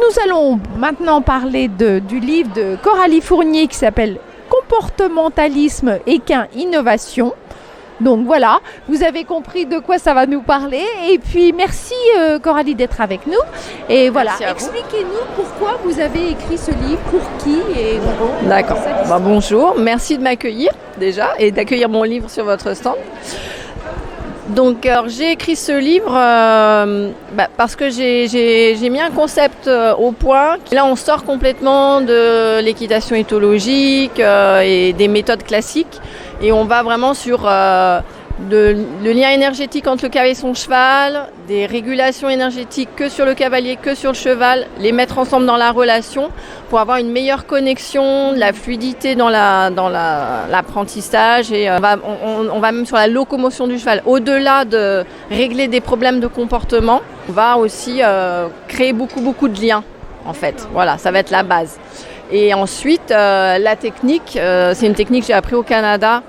nous allons maintenant parler du livre de Coralie Fournier qui s'appelle Comportementalisme, équin, innovation. Donc voilà, vous avez compris de quoi ça va nous parler. Et puis merci Coralie d'être avec nous. Et voilà, expliquez-nous pourquoi vous avez écrit ce livre, pour qui et D'accord. Bonjour, merci de m'accueillir déjà et d'accueillir mon livre sur votre stand. Donc j'ai écrit ce livre parce que j'ai mis un concept au point. Là on sort complètement de l'équitation éthologique et des méthodes classiques et on va vraiment sur le lien énergétique entre le cavalier et son cheval, des régulations énergétiques que sur le cavalier, que sur le cheval, les mettre ensemble dans la relation pour avoir une meilleure connexion, de la fluidité dans l'apprentissage et on va même sur la locomotion du cheval. Au-delà de régler des problèmes de comportement, on va aussi créer beaucoup de liens en fait. Voilà, ça va être la base. Et ensuite, la technique, c'est une technique que j'ai appris au Canada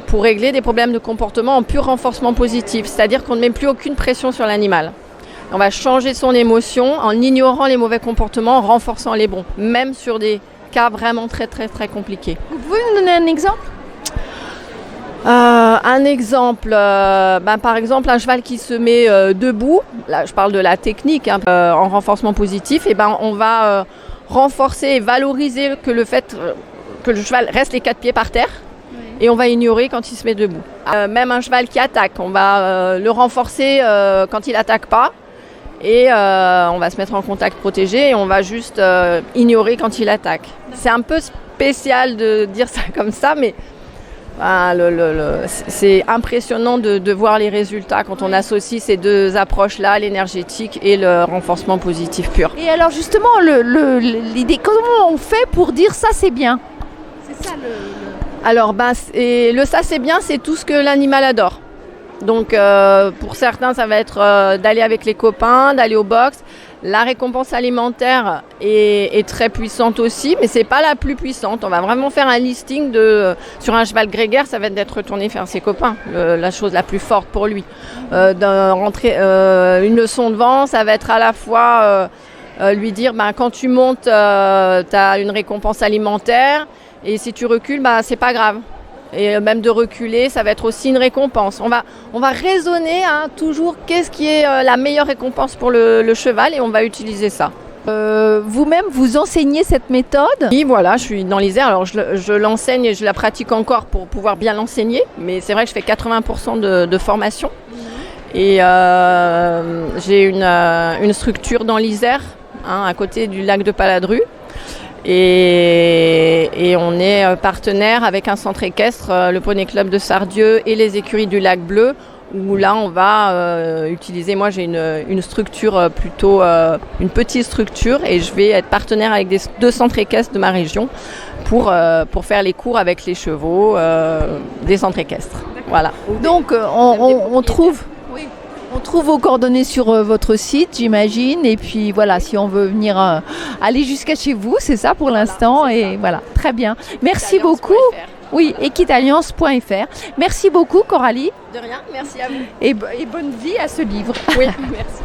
pour régler des problèmes de comportement en pur renforcement positif. C'est-à-dire qu'on ne met plus aucune pression sur l'animal. On va changer son émotion en ignorant les mauvais comportements, en renforçant les bons, même sur des cas vraiment très compliqués. Vous pouvez nous donner un exemple ? Un exemple, par exemple un cheval qui se met debout, là je parle de la technique en renforcement positif, et on va renforcer et valoriser le fait que le cheval reste les 4 pieds par terre. Et on va ignorer quand il se met debout. Même un cheval qui attaque, on va le renforcer quand il n'attaque pas. Et on va se mettre en contact protégé et on va juste ignorer quand il attaque. C'est un peu spécial de dire ça comme ça, mais c'est impressionnant de voir les résultats quand on associe ces deux approches-là, l'énergétique et le renforcement positif pur. Et alors justement, l'idée, comment on fait pour dire ça c'est bien ? C'est ça Alors, le ça c'est bien, c'est tout ce que l'animal adore. Donc, pour certains, ça va être d'aller avec les copains, d'aller au box. La récompense alimentaire est très puissante aussi, mais c'est pas la plus puissante. On va vraiment faire un listing sur un cheval grégaire, ça va être d'être retourné faire ses copains, la chose la plus forte pour lui. Une leçon de vent, ça va être à la fois lui dire, quand tu montes, tu as une récompense alimentaire. Et si tu recules, c'est pas grave. Et même de reculer, ça va être aussi une récompense. On va raisonner toujours qu'est-ce qui est la meilleure récompense pour le cheval et on va utiliser ça. Vous-même, vous enseignez cette méthode ? Oui, voilà, je suis dans l'Isère. Alors je l'enseigne et je la pratique encore pour pouvoir bien l'enseigner. Mais c'est vrai que je fais 80% de formation. Et j'ai une structure dans l'Isère, à côté du lac de Paladru. Et on est partenaire avec un centre équestre, le Poney Club de Sardieu et les écuries du Lac Bleu, où là on va utiliser, moi j'ai une structure plutôt, une petite structure et je vais être partenaire avec 2 centres équestres de ma région pour faire les cours avec les chevaux des centres équestres. Voilà. Donc on trouve vos coordonnées sur votre site, j'imagine. Et puis voilà, si on veut venir aller jusqu'à chez vous, c'est ça pour l'instant. Voilà, et voilà, très bien. Merci beaucoup. Oui, equitalliance.fr. Merci beaucoup, Coralie. De rien, merci à vous. Et bonne vie à ce livre. Oui, merci.